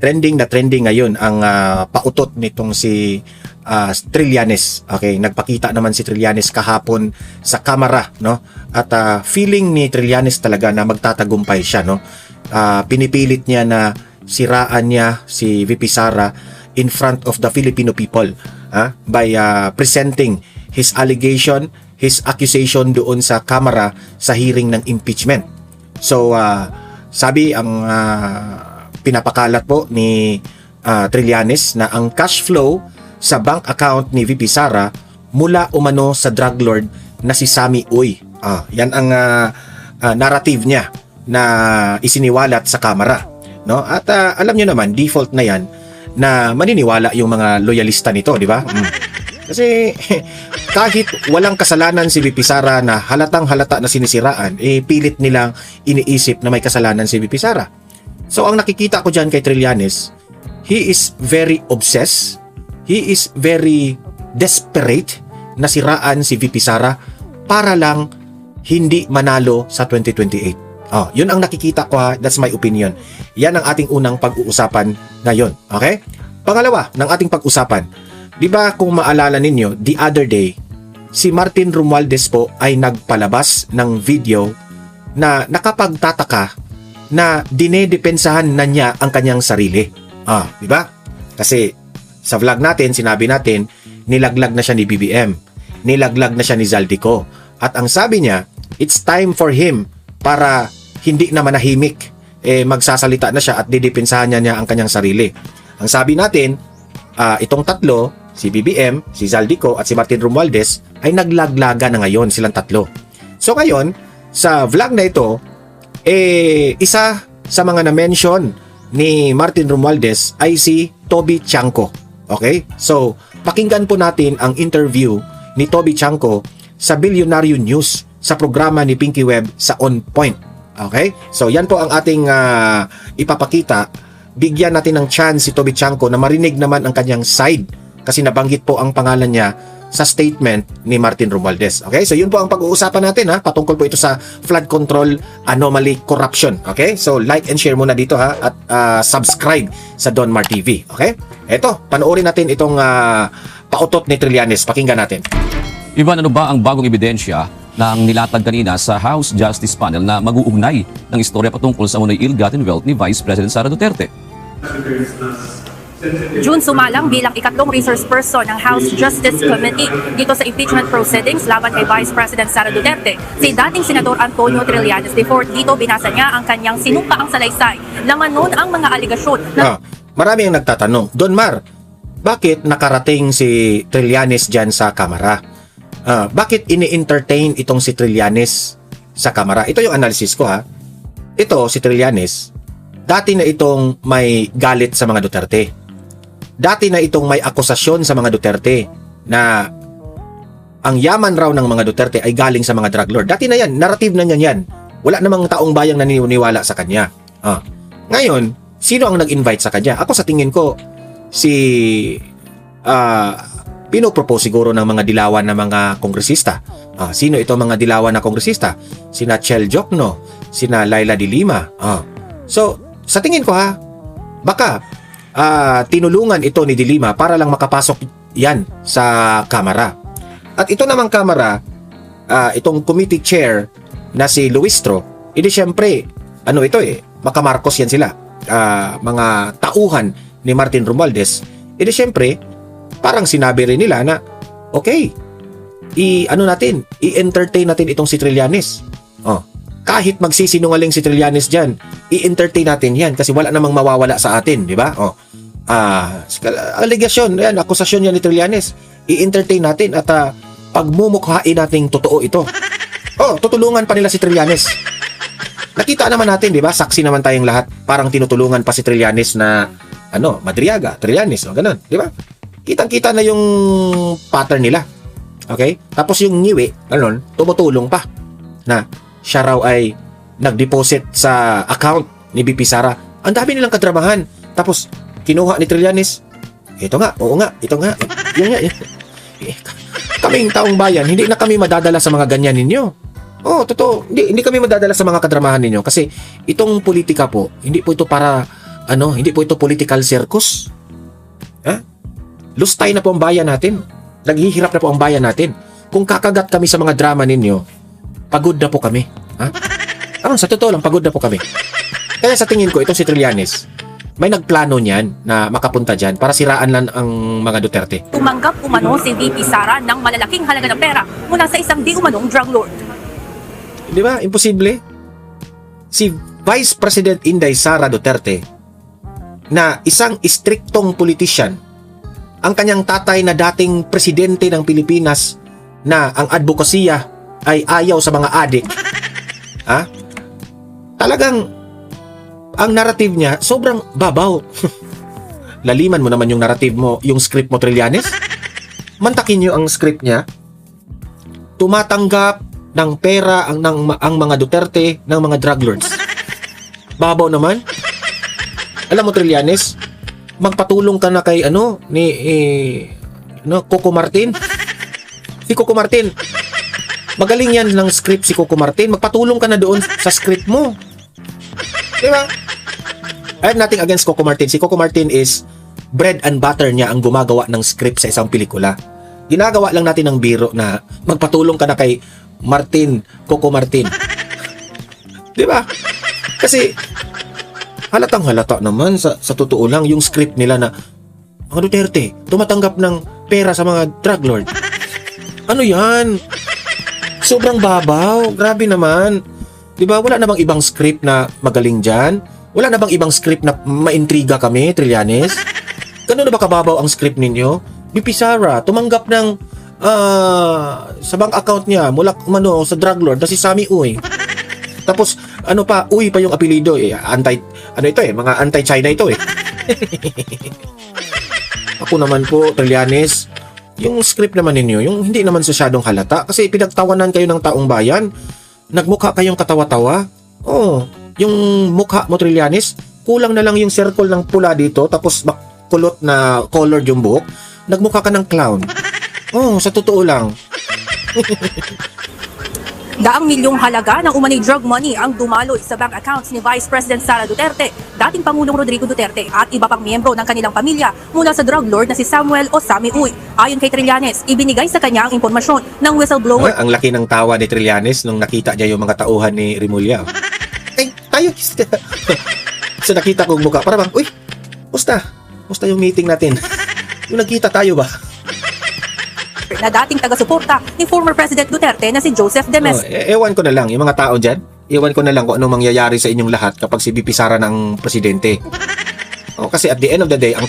trending ngayon ang pautot nitong si Trillanes. Okay, nagpakita naman si Trillanes kahapon sa kamera, no? At feeling ni Trillanes talaga na magtatagumpay siya, no? Pinipilit niya na siraan niya si VP Sara in front of the Filipino people, by presenting his allegation, his accusation doon sa kamera sa hearing ng impeachment. So sabi ang pinapakalat po ni Trillanes na ang cash flow sa bank account ni VP Sara mula umano sa drug lord na si Sammy Uy. Yan ang narrative niya na isiniwalat sa kamera, no? At alam niyo naman, default na yan na maniniwala yung mga loyalista nito, di ba? Kasi kahit walang kasalanan si VP Sara na halatang halata na sinisiraan, pilit nilang iniisip na may kasalanan si VP Sara. So ang nakikita ko dyan kay Trillanes, he is very obsessed, he is very desperate na siraan si VP Sara para lang hindi manalo sa 2028. Yun ang nakikita ko, ha. That's my opinion. Yan ang ating unang pag-uusapan ngayon. Okay? Pangalawa ng ating pag-usapan, di ba kung maalala ninyo, the other day, si Martin Romualdez po ay nagpalabas ng video na nakapagtataka na dinedepensahan na niya ang kanyang sarili. Di ba? Kasi sa vlog natin, sinabi natin, nilaglag na siya ni BBM. Nilaglag na siya ni Zaldico. At ang sabi niya, it's time for him para hindi na manahimik. Magsasalita na siya at didepensahan niya ang kanyang sarili. Ang sabi natin, itong tatlo, si BBM, si Zaldico at si Martin Romualdez ay naglaglaga na ngayon silang tatlo. So ngayon, sa vlog na ito, isa sa mga na-mention ni Martin Romualdez ay si Toby Chanco. Okay? So, pakinggan po natin ang interview ni Toby Chanco sa Bilyonaryo News sa programa ni Pinky Web sa On Point. Okay? So, yan po ang ating ipapakita. Bigyan natin ng chance si Toby Chanco na marinig naman ang kanyang side kasi nabanggit po ang pangalan niya sa statement ni Martin Romualdez. Okay? So, yun po ang pag-uusapan natin, ha? Patungkol po ito sa flood control anomaly corruption. Okay? So, like and share muna dito, ha? At subscribe sa Don Mar TV. Okay? Eto, panoorin natin itong pautot ni Trillanes. Pakinggan natin. Ivan, ano ba ang bagong ebidensya ng nilatag kanina sa House Justice Panel na mag-uugnay ng istorya patungkol sa unay ill-gotten wealth ni Vice President Sara Duterte? June sumalang bilang ikatlong resource person ng House Justice Committee dito sa impeachment proceedings laban kay Vice President Sara Duterte. Si dating Senador Antonio Trillanes before dito binasa niya ang kanyang sinumpaang salaysay. Laman nun ang mga aligasyon na... Marami ang nagtatanong, Don Mar, bakit nakarating si Trillanes dyan sa kamera? Bakit ini-entertain itong si Trillanes sa kamera? Ito yung analysis ko, ha. Ito, si Trillanes, dati na itong may galit sa mga Duterte. Dati na itong may akusasyon sa mga Duterte na ang yaman raw ng mga Duterte ay galing sa mga drug lord. Dati na yan, narrative na niyan yan. Wala namang taong bayang naniniwala sa kanya. Ngayon, sino ang nag-invite sa kanya? Ako sa tingin ko, si pinopropose siguro ng mga dilawan na mga kongresista. Sino ito mga dilawan na kongresista? Sina Chel Jokno, sina Laila de Lima. So, sa tingin ko, ha, baka tinulungan ito ni de Lima para lang makapasok yan sa kamera. At ito namang kamera, itong committee chair na si Luistro, edi syempre, ano ito makamarcos yan sila. Mga tauhan ni Martin Romualdez, edi syempre, parang sinabi rin nila na, okay, i-entertain natin itong si Trillanes. Kahit magsisinungaling si Trillanes dyan, i-entertain natin yan kasi wala namang mawawala sa atin, di ba? Allegation, yan, akusasyon yan ni Trillanes. I-entertain natin at pagmumukhain nating totoo ito. Tutulungan pa nila si Trillanes. Nakita naman natin, di ba? Saksi naman tayong lahat. Parang tinutulungan pa si Trillanes na, Madriaga, Trillanes, ganun, di ba? Kitang-kita na yung pattern nila. Okay? Tapos yung nyiwi, tumutulong pa na siya raw ay nag-deposit sa account ni BP Sara. Ang dami nilang kadramahan. Tapos, kinuha ni Trillanes. Ito nga, oo nga, ito nga. Yun nga. Kaming taong bayan, hindi na kami madadala sa mga ganyan ninyo. Totoo. Hindi kami madadala sa mga kadramahan ninyo. Kasi itong politika po, hindi po ito para hindi po ito political circus. Ha? Lustay na po ang bayan natin. Naghihirap na po ang bayan natin. Kung kakagat kami sa mga drama ninyo, pagod na po kami. Ha? Sa totoo lang, pagod na po kami. Kaya sa tingin ko, itong si Trillanes, may nagplano niyan na makapunta dyan para siraan lang ang mga Duterte. Tumanggap umano si VP Sara ng malalaking halaga ng pera mula sa isang di umanong drug lord. Di ba? Imposible. Si Vice President Inday Sara Duterte, na isang istriktong politician, ang kanyang tatay na dating presidente ng Pilipinas, na ang advokasya ay ayaw sa mga adik. Talagang ang narrative niya sobrang babaw. Laliman mo naman yung narrative mo, yung script mo, Trillanes. Mantakin niyo ang script niya. Tumatanggap ng pera ang mga Duterte ng mga drug lords. Babaw naman. Alam mo, Trillanes, magpatulong ka na kay Coco Martin. Si Coco Martin, magaling yan ng script si Coco Martin. Magpatulong ka na doon sa script mo. Diba? I have nothing against Coco Martin. Si Coco Martin is bread and butter niya ang gumagawa ng script sa isang pelikula. Ginagawa lang natin ng biro na magpatulong ka na kay Coco Martin. Diba? Kasi halatang halata naman sa totoo lang yung script nila na mga Duterte tumatanggap ng pera sa mga drug lord. Ano yan? Sobrang babaw. Grabe naman. Diba? Wala na bang ibang script na magaling dyan? Wala na bang ibang script na maintriga kami, Trillanes? Gano'n na ba kababaw ang script ninyo? VP Sara, tumanggap ng sa bank account niya mula sa drug lord na si Sammy Uy. Tapos, Uy pa yung apelido. Mga anti-China ito eh. Ako naman po, Trillanes, yung script naman ninyo, yung hindi naman masyadong halata kasi pinagtawanan kayo ng taong bayan. Nagmukha kayong katawa-tawa. Yung mukha mo, Trillanes, kulang na lang yung circle ng pula dito, tapos kulot na colored yung buhok. Nagmukha ka ng clown. Sa totoo lang. Daang milyong halaga ng umano'y drug money ang dumaloy sa bank accounts ni Vice President Sara Duterte, dating Pangulong Rodrigo Duterte at iba pang miyembro ng kanilang pamilya mula sa drug lord na si Samuel o Sammy Uy. Ayon kay Trillanes, ibinigay sa kanya ang impormasyon ng whistleblower. Ang laki ng tawa ni Trillanes nung nakita niya yung mga tauhan ni Rimulya. Tayo. So nakita kong mukha, para bang, uy, musta yung meeting natin? Yung nagkita tayo ba? Na dating taga-suporta ni former President Duterte na si Joseph Demes. Ewan ko na lang, yung mga tao dyan, ewan ko na lang kung anong mangyayari sa inyong lahat kapag si VP Sara ng presidente. Kasi at the end of the day, ang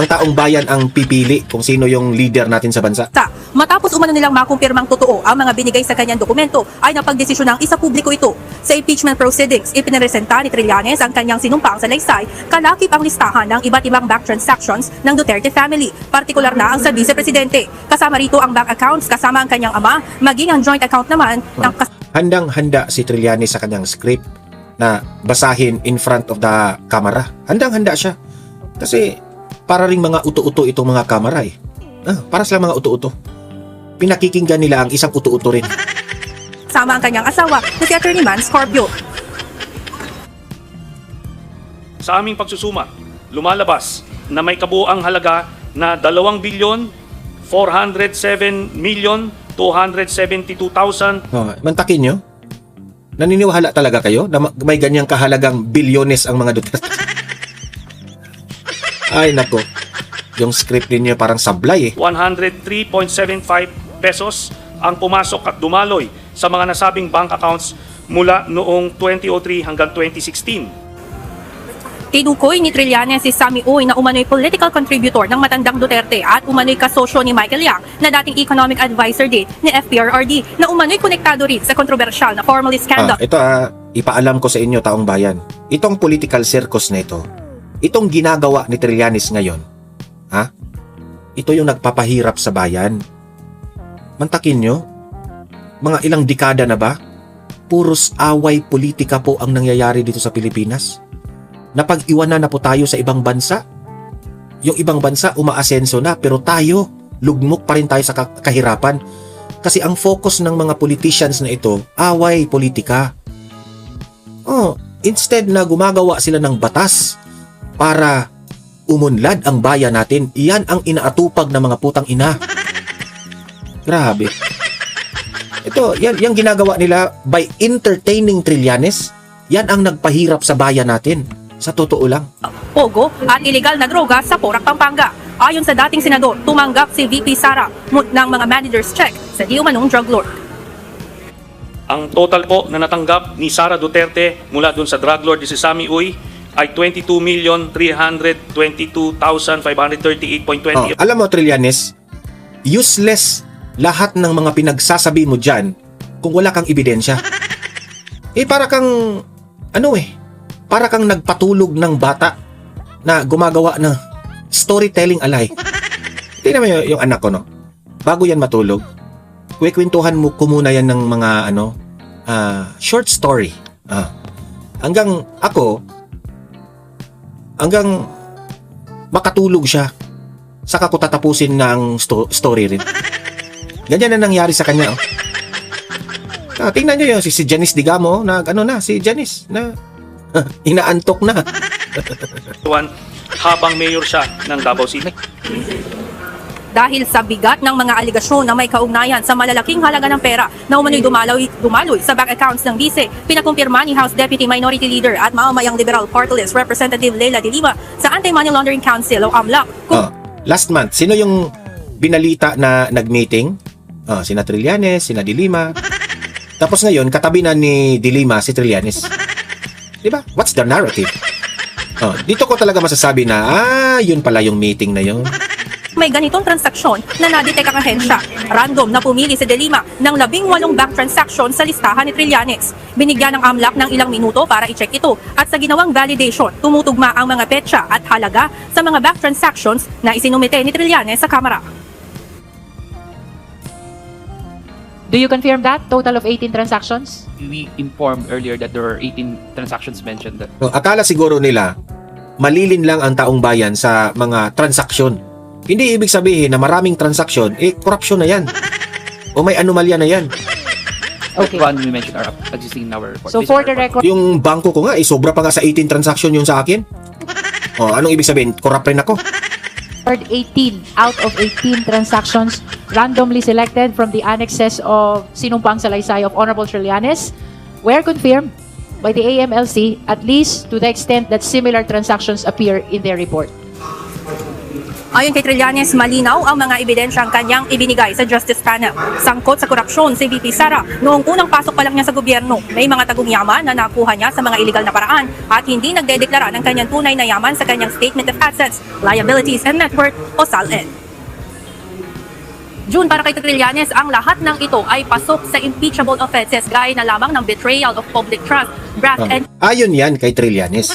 taong bayan ang pipili kung sino yung leader natin sa bansa. Matapos umano nilang makumpirmang totoo ang mga binigay sa kanyang dokumento, ay napagdesisyon ng isa publiko ito. Sa impeachment proceedings, ipinresenta ni Trillanes ang kanyang sinumpang salaysay, kalakip ang listahan ng iba't ibang bank transactions ng Duterte family, partikular na ang sa vice-presidente. Kasama rito ang bank accounts, kasama ang kanyang ama, maging ang joint account naman ng Handang-handa si Trillanes sa kanyang script na basahin in front of the camera. Handang-handa siya. Kasi para ring mga uto-uto itong mga kamera eh. Para sila mga uto-uto. Pinakikinggan nila ang isang uto-uto rin. Sama ang kanyang asawa na si Attorney Man Scorpio. Sa aming pagsusuma, lumalabas na may kabuuang halaga na 2,407,272,000. Mantakin nyo? Naniniwala talaga kayo na may ganyang kahalagang bilyones ang mga Duterte? Ay nako, yung script ninyo parang sablay eh. 103.75 pesos ang pumasok at dumaloy sa mga nasabing bank accounts mula noong 2003 hanggang 2016. Tinukoy ni Trillanes si Sammy Uy na umano'y political contributor ng matandang Duterte at umano'y kasosyo ni Michael Yang na dating economic advisor din ni FPRRD na umano'y konektado rin sa kontrobersyal na formalist scandal. Ito ipaalam ko sa inyo taong bayan. Itong political circus na itong ginagawa ni Trillanes ngayon, ito yung nagpapahirap sa bayan. Mantakin nyo, mga ilang dekada na ba, puros away politika po ang nangyayari dito sa Pilipinas. Napag-iwanan na po tayo sa ibang bansa. Yung ibang bansa umaasenso na, pero tayo, lugmok pa rin tayo sa kahirapan. Kasi ang focus ng mga politicians na ito, away politika. Instead na gumagawa sila ng batas para umunlad ang bayan natin. Iyan ang inaatupag ng mga putang ina. Grabe. Ito, yan ginagawa nila by entertaining Trillanes. Yan ang nagpahirap sa bayan natin. Sa totoo lang. Pogo at iligal na droga sa Porac, Pampanga. Ayon sa dating senador, tumanggap si VP Sara ng mga manager's check sa di umanong drug lord. Ang total po na natanggap ni Sara Duterte mula dun sa drug lord ni si Sammy Uy ay 22,322,538.20. Alam mo, Trillanes, useless lahat ng mga pinagsasabi mo dyan kung wala kang ebidensya. Para kang, para kang nagpatulog ng bata na gumagawa ng storytelling alay. Tingnan mo yung anak ko, no? Bago yan matulog, kwekwentuhan mo ko muna yan ng mga, short story. Hanggang makatulog siya. Saka ko tatapusin ng story rin. Ganyan na nangyari sa kanya. Tingnan nyo yun, si Janice Digamo, si Janice, na inaantok na. Habang mayor siya ng Davao City. Dahil sa bigat ng mga aligasyon na may kaugnayan sa malalaking halaga ng pera na umano'y dumaloy sa bank accounts ng DICE, pinakumpirma ni House Deputy Minority Leader at mamamayang Liberal Party List Representative Leila de Lima sa Anti-Money Laundering Council o AMLAC. Last month, sino yung binalita na nag-meeting? Sina Trillanes, sina de Lima. Tapos ngayon, katabi na ni de Lima si Trillanes. Diba? What's the narrative? Dito ko talaga masasabi na, yun pala yung meeting na yun. May ganitong transaksyon na nadetect ang ahensya. Random na pumili si de Lima ng 18 bank transaction sa listahan ni Trillanes. Binigyan ng AMLAC ng ilang minuto para i-check ito at sa ginawang validation, tumutugma ang mga petsa at halaga sa mga bank transactions na isinumite ni Trillanes sa Kamara. Do you confirm that? Total of 18 transactions? We informed earlier that there were 18 transactions mentioned. Akala siguro nila, malilin lang ang taong bayan sa mga transaksyon. Hindi ibig sabihin na maraming transaksyon, corruption na yan. O may anomalya na yan. Okay. One we mentioned are existing in our report. So This is for our the report. record, Yung bangko ko nga, sobra pa nga sa 18 transaksyon yun sa akin. Anong ibig sabihin? Corrupt rin ako. 18 out of 18 transactions randomly selected from the annexes of Sinumpang Salaysay of Honorable Trillanes were confirmed by the AMLC, at least to the extent that similar transactions appear in their report. Ayon kay Trillanes, malinaw ang mga ebidensyang kanyang ibinigay sa Justice Panel. Sangkot sa korupsyon si VP Sara noong unang pasok pa lang niya sa gobyerno. May mga tagong yaman na nakuha niya sa mga illegal na paraan at hindi nagdedeklara ng kanyang tunay na yaman sa kanyang Statement of Assets, Liabilities and Net Worth o SALN. June, para kay Trillanes, ang lahat ng ito ay pasok sa impeachable offenses gaya na lamang ng betrayal of public trust, graft and Ayon yan kay Trillanes.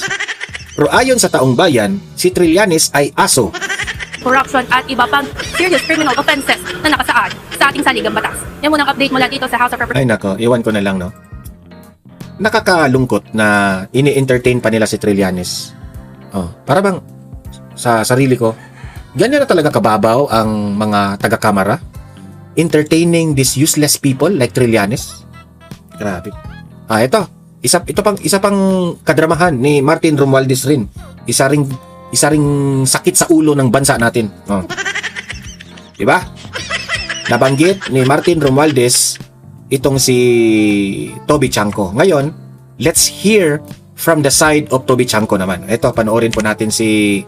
Pero ayon sa taong bayan, si Trillanes ay aso. corruption at iba pang serious criminal offenses na nakasaad sa ating saligang batas. Yan muna ang update mula dito sa House of Representatives. Ay nako, iwan ko na lang, no? Nakakalungkot na ini-entertain pa nila si Trillanes. Para bang sa sarili ko, ganyan na talaga kababaw ang mga taga-kamara? Entertaining these useless people like Trillanes? Grabe. Ito isa pang kadramahan ni Martin Romualdez rin. Isa ring sakit sa ulo ng bansa natin. Diba? Nabanggit ni Martin Romualdez itong si Toby Chanco. Ngayon, let's hear from the side of Toby Chanco naman. Ito, panoorin po natin si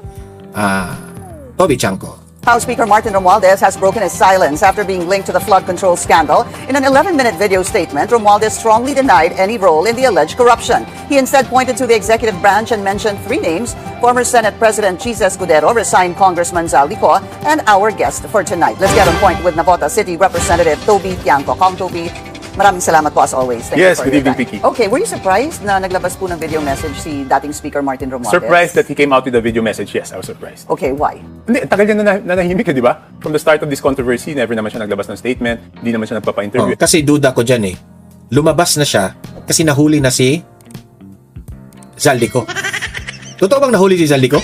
Toby Chanco. House Speaker Martin Romualdez has broken his silence after being linked to the flood control scandal. In an 11-minute video statement, Romualdez strongly denied any role in the alleged corruption. He instead pointed to the executive branch and mentioned 3 names: former Senate President Chis Escudero, resigned Congressman Zal Lico, and our guest for tonight. Let's get on point with Navota City Representative Toby Tiangco. Kong Toby, maraming salamat po as always. Thank Yes, you for good your evening, time. Vicky. Okay, were you surprised na naglabas po ng video message si dating Speaker Martin Romualdez? Surprised that he came out with a video message. Yes, I was surprised. Okay, why? Hindi, tagal niya nanahimik, di ba? From the start of this controversy, never naman siya naglabas ng statement, hindi naman siya nagpapa-interview. Kasi duda ko dyan lumabas na siya kasi nahuli na si Zaldico. Totoo bang nahuli si Zaldico?